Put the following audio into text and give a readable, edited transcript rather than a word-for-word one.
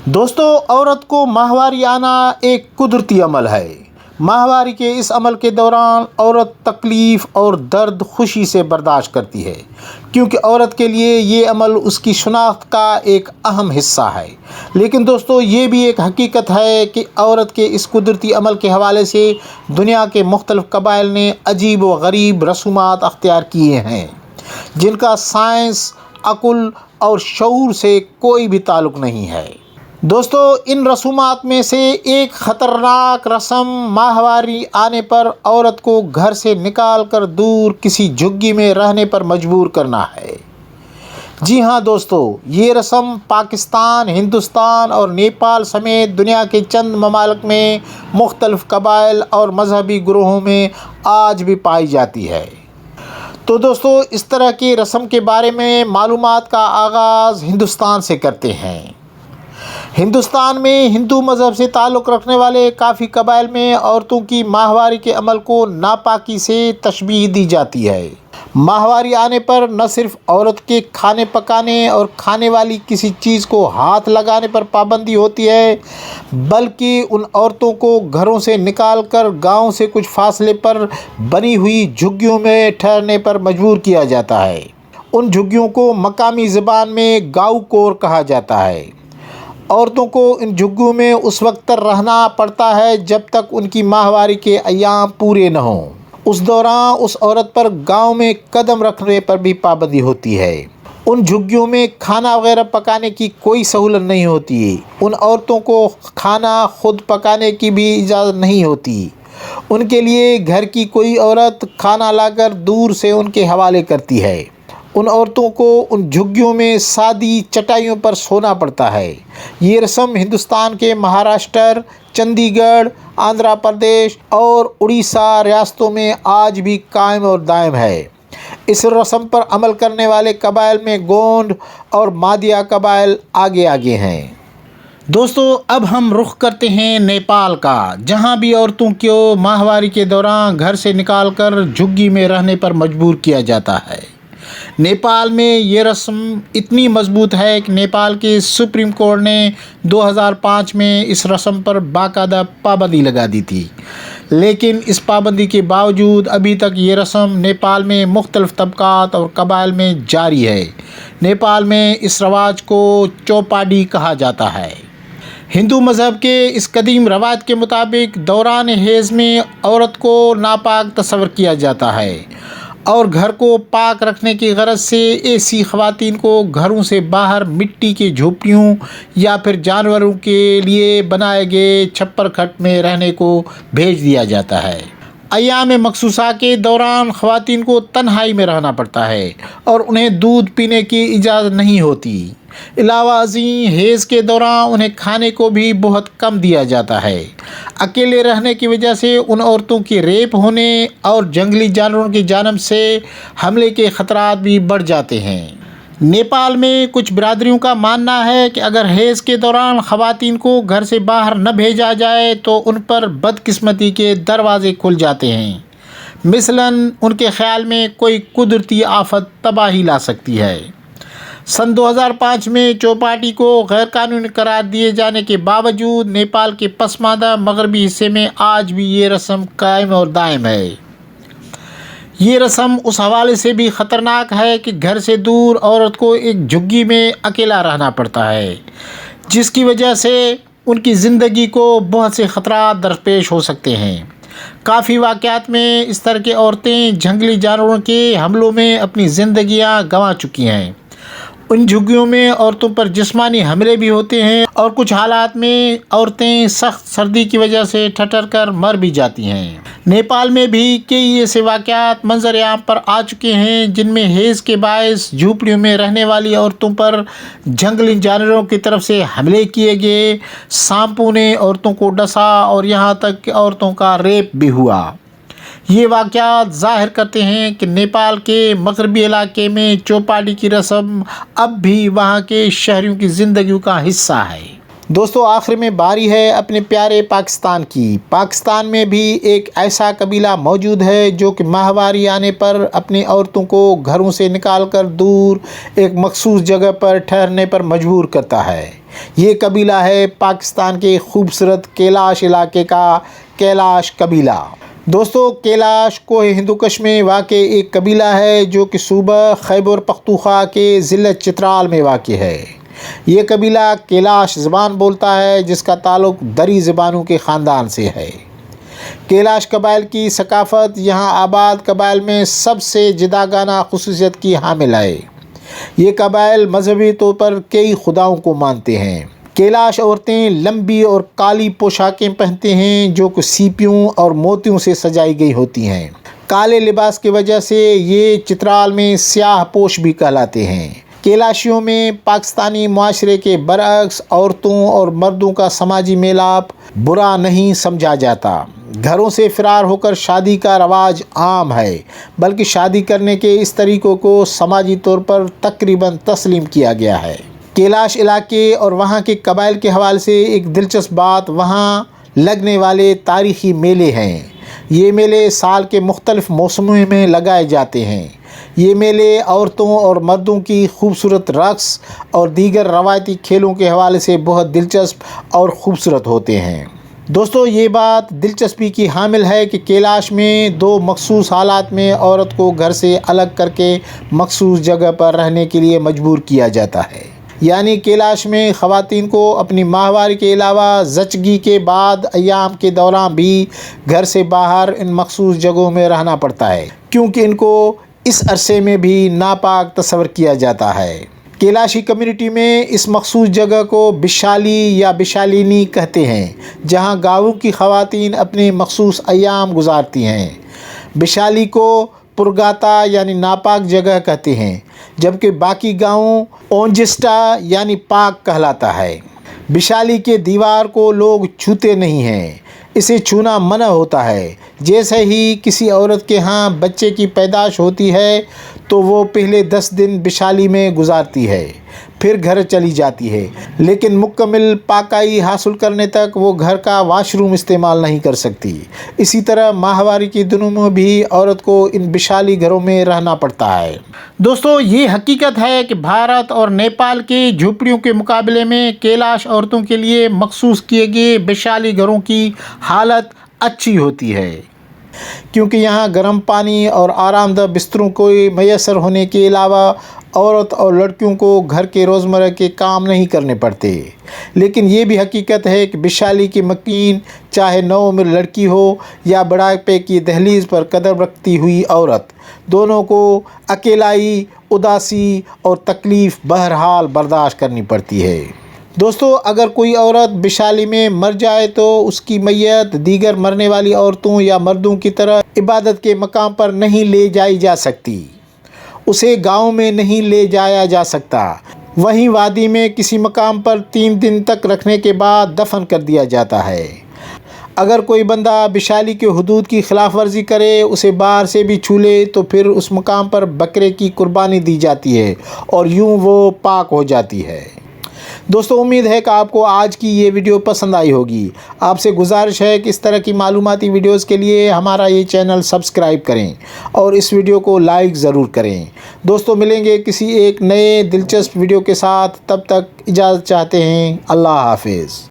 دوستو، عورت کو ماہواری آنا ایک قدرتی عمل ہے۔ ماہواری کے اس عمل کے دوران عورت تکلیف اور درد خوشی سے برداشت کرتی ہے، کیونکہ عورت کے لیے یہ عمل اس کی شناخت کا ایک اہم حصہ ہے۔ لیکن دوستو، یہ بھی ایک حقیقت ہے کہ عورت کے اس قدرتی عمل کے حوالے سے دنیا کے مختلف قبائل نے عجیب و غریب رسومات اختیار کیے ہیں، جن کا سائنس، عقل اور شعور سے کوئی بھی تعلق نہیں ہے۔ دوستو، ان رسومات میں سے ایک خطرناک رسم ماہواری آنے پر عورت کو گھر سے نکال کر دور کسی جھگی میں رہنے پر مجبور کرنا ہے۔ جی ہاں دوستو، یہ رسم پاکستان، ہندوستان اور نیپال سمیت دنیا کے چند ممالک میں مختلف قبائل اور مذہبی گروہوں میں آج بھی پائی جاتی ہے۔ تو دوستو، اس طرح کی رسم کے بارے میں معلومات کا آغاز ہندوستان سے کرتے ہیں۔ ہندوستان میں ہندو مذہب سے تعلق رکھنے والے کافی قبائل میں عورتوں کی ماہواری کے عمل کو ناپاکی سے تشبیہ دی جاتی ہے۔ ماہواری آنے پر نہ صرف عورت کے کھانے پکانے اور کھانے والی کسی چیز کو ہاتھ لگانے پر پابندی ہوتی ہے، بلکہ ان عورتوں کو گھروں سے نکال کر گاؤں سے کچھ فاصلے پر بنی ہوئی جھگیوں میں ٹھہرنے پر مجبور کیا جاتا ہے۔ ان جھگیوں کو مقامی زبان میں گاؤ کور کہا جاتا ہے۔ عورتوں کو ان جھگیوں میں اس وقت تک رہنا پڑتا ہے جب تک ان کی ماہواری کے ایام پورے نہ ہوں۔ اس دوران اس عورت پر گاؤں میں قدم رکھنے پر بھی پابندی ہوتی ہے۔ ان جھگیوں میں کھانا وغیرہ پکانے کی کوئی سہولت نہیں ہوتی۔ ان عورتوں کو کھانا خود پکانے کی بھی اجازت نہیں ہوتی۔ ان کے لیے گھر کی کوئی عورت کھانا لا کر دور سے ان کے حوالے کرتی ہے۔ ان عورتوں کو ان جھگیوں میں سادی چٹائیوں پر سونا پڑتا ہے۔ یہ رسم ہندوستان کے مہاراشٹر، چندی گڑھ، آندھرا پردیش اور اڑیسہ ریاستوں میں آج بھی قائم اور دائم ہے۔ اس رسم پر عمل کرنے والے قبائل میں گونڈ اور مادیا قبائل آگے ہیں۔ دوستو، اب ہم رخ کرتے ہیں نیپال کا، جہاں بھی عورتوں کو ماہواری کے دوران گھر سے نکال کر جھگی میں رہنے پر مجبور کیا جاتا ہے۔ نیپال میں یہ رسم اتنی مضبوط ہے کہ نیپال کے سپریم کورٹ نے 2005 میں اس رسم پر باقاعدہ پابندی لگا دی تھی، لیکن اس پابندی کے باوجود ابھی تک یہ رسم نیپال میں مختلف طبقات اور قبائل میں جاری ہے۔ نیپال میں اس رواج کو چوپاڈی کہا جاتا ہے۔ ہندو مذہب کے اس قدیم روایت کے مطابق دوران حیض میں عورت کو ناپاک تصور کیا جاتا ہے، اور گھر کو پاک رکھنے کی غرض سے ایسی خواتین کو گھروں سے باہر مٹی کے جھوپڑیوں یا پھر جانوروں کے لیے بنائے گئے چھپر کھٹ میں رہنے کو بھیج دیا جاتا ہے۔ ایام مخصوصہ کے دوران خواتین کو تنہائی میں رہنا پڑتا ہے اور انہیں دودھ پینے کی اجازت نہیں ہوتی۔ علاوہ ازیں حیض کے دوران انہیں کھانے کو بھی بہت کم دیا جاتا ہے۔ اکیلے رہنے کی وجہ سے ان عورتوں کے ریپ ہونے اور جنگلی جانوروں کی جانب سے حملے کے خطرات بھی بڑھ جاتے ہیں۔ نیپال میں کچھ برادریوں کا ماننا ہے کہ اگر حیض کے دوران خواتین کو گھر سے باہر نہ بھیجا جائے تو ان پر بدقسمتی کے دروازے کھل جاتے ہیں۔ مثلاً ان کے خیال میں کوئی قدرتی آفت تباہی لا سکتی ہے۔ سن 2005 میں چوپاٹی کو غیر قانونی قرار دیے جانے کے باوجود نیپال کے پسماندہ مغربی حصے میں آج بھی یہ رسم قائم اور دائم ہے۔ یہ رسم اس حوالے سے بھی خطرناک ہے کہ گھر سے دور عورت کو ایک جھگی میں اکیلا رہنا پڑتا ہے، جس کی وجہ سے ان کی زندگی کو بہت سے خطرات درپیش ہو سکتے ہیں۔ کافی واقعات میں اس طرح کی عورتیں جنگلی جانوروں کے حملوں میں اپنی زندگیاں گنوا چکی ہیں۔ ان جھگیوں میں عورتوں پر جسمانی حملے بھی ہوتے ہیں اور کچھ حالات میں عورتیں سخت سردی کی وجہ سے ٹھٹر کر مر بھی جاتی ہیں۔ نیپال میں بھی کئی ایسے واقعات منظر عام پر آ چکے ہیں جن میں حیض کے باعث جھوپڑیوں میں رہنے والی عورتوں پر جنگلی جانوروں کی طرف سے حملے کیے گئے، سانپوں نے عورتوں کو ڈسا اور یہاں تک کہ عورتوں کا ریپ بھی ہوا۔ یہ واقعات ظاہر کرتے ہیں کہ نیپال کے مغربی علاقے میں چوپاڈی کی رسم اب بھی وہاں کے شہریوں کی زندگیوں کا حصہ ہے۔ دوستو آخر میں باری ہے اپنے پیارے پاکستان کی۔ پاکستان میں بھی ایک ایسا قبیلہ موجود ہے جو کہ ماہواری آنے پر اپنی عورتوں کو گھروں سے نکال کر دور ایک مخصوص جگہ پر ٹھہرنے پر مجبور کرتا ہے۔ یہ قبیلہ ہے پاکستان کے خوبصورت کیلاش علاقے کا کیلاش قبیلہ۔ دوستو کیلاش کوہ ہندوکش میں واقع ایک قبیلہ ہے جو کہ صوبہ خیبر پختونخوا کے ضلع چترال میں واقع ہے۔ یہ قبیلہ کیلاش زبان بولتا ہے جس کا تعلق دری زبانوں کے خاندان سے ہے۔ کیلاش قبائل کی ثقافت یہاں آباد قبائل میں سب سے جداگانہ خصوصیت کی حامل ہے۔ یہ قبائل مذہبی طور پر کئی خداؤں کو مانتے ہیں۔ کیلاش عورتیں لمبی اور کالی پوشاکیں پہنتے ہیں جو کہ سیپیوں اور موتیوں سے سجائی گئی ہوتی ہیں۔ کالے لباس کی وجہ سے یہ چترال میں سیاہ پوش بھی کہلاتے ہیں۔ کیلاشیوں میں پاکستانی معاشرے کے برعکس عورتوں اور مردوں کا سماجی میلاپ برا نہیں سمجھا جاتا۔ گھروں سے فرار ہو کر شادی کا رواج عام ہے، بلکہ شادی کرنے کے اس طریقوں کو سماجی طور پر تقریباً تسلیم کیا گیا ہے۔ کیلاش علاقے اور وہاں کے قبائل کے حوالے سے ایک دلچسپ بات وہاں لگنے والے تاریخی میلے ہیں۔ یہ میلے سال کے مختلف موسموں میں لگائے جاتے ہیں۔ یہ میلے عورتوں اور مردوں کی خوبصورت رقص اور دیگر روایتی کھیلوں کے حوالے سے بہت دلچسپ اور خوبصورت ہوتے ہیں۔ دوستو یہ بات دلچسپی کی حامل ہے کہ کیلاش میں دو مخصوص حالات میں عورت کو گھر سے الگ کر کے مخصوص جگہ پر رہنے کے لیے مجبور کیا جاتا ہے۔ یعنی کیلاش میں خواتین کو اپنی ماہواری کے علاوہ زچگی کے بعد ایام کے دوران بھی گھر سے باہر ان مخصوص جگہوں میں رہنا پڑتا ہے، کیونکہ ان کو اس عرصے میں بھی ناپاک تصور کیا جاتا ہے۔ کیلاشی کمیونٹی میں اس مخصوص جگہ کو بشالی یا بشالینی کہتے ہیں، جہاں گاؤں کی خواتین اپنے مخصوص ایام گزارتی ہیں۔ بشالی کو پرگاتا یعنی ناپاک جگہ کہتے ہیں، جبکہ باقی گاؤں اونجسٹا یعنی پاک کہلاتا ہے۔ بشالی کے دیوار کو لوگ چھوتے نہیں ہیں، اسے چھونا منع ہوتا ہے۔ جیسے ہی کسی عورت کے ہاں بچے کی پیدائش ہوتی ہے تو وہ پہلے 10 دن بشالی میں گزارتی ہے، پھر گھر چلی جاتی ہے، لیکن مکمل پاکائی حاصل کرنے تک وہ گھر کا واش روم استعمال نہیں کر سکتی۔ اسی طرح ماہواری کے دنوں میں بھی عورت کو ان بشالی گھروں میں رہنا پڑتا ہے۔ دوستو یہ حقیقت ہے کہ بھارت اور نیپال کے جھوپڑیوں کے مقابلے میں کیلاش عورتوں کے لیے مخصوص کیے گئے بشالی گھروں کی حالت اچھی ہوتی ہے، کیونکہ یہاں گرم پانی اور آرام دہ بستروں کو میسر ہونے کے علاوہ عورت اور لڑکیوں کو گھر کے روزمرہ کے کام نہیں کرنے پڑتے۔ لیکن یہ بھی حقیقت ہے کہ بشالی کی مکین چاہے نوعمر لڑکی ہو یا بڑھاپے کی دہلیز پر قدم رکھتی ہوئی عورت، دونوں کو اکیلائی، اداسی اور تکلیف بہرحال برداشت کرنی پڑتی ہے۔ دوستو اگر کوئی عورت بشالی میں مر جائے تو اس کی میت دیگر مرنے والی عورتوں یا مردوں کی طرح عبادت کے مقام پر نہیں لے جائی جا سکتی، اسے گاؤں میں نہیں لے جایا جا سکتا، وہیں وادی میں کسی مقام پر 3 دن تک رکھنے کے بعد دفن کر دیا جاتا ہے۔ اگر کوئی بندہ بشالی کے حدود کی خلاف ورزی کرے، اسے باہر سے بھی چھو لے تو پھر اس مقام پر بکرے کی قربانی دی جاتی ہے اور یوں وہ پاک ہو جاتی ہے۔ دوستو امید ہے کہ آپ کو آج کی یہ ویڈیو پسند آئی ہوگی۔ آپ سے گزارش ہے کہ اس طرح کی معلوماتی ویڈیوز کے لیے ہمارا یہ چینل سبسکرائب کریں اور اس ویڈیو کو لائک ضرور کریں۔ دوستو ملیں گے کسی ایک نئے دلچسپ ویڈیو کے ساتھ، تب تک اجازت چاہتے ہیں۔ اللہ حافظ۔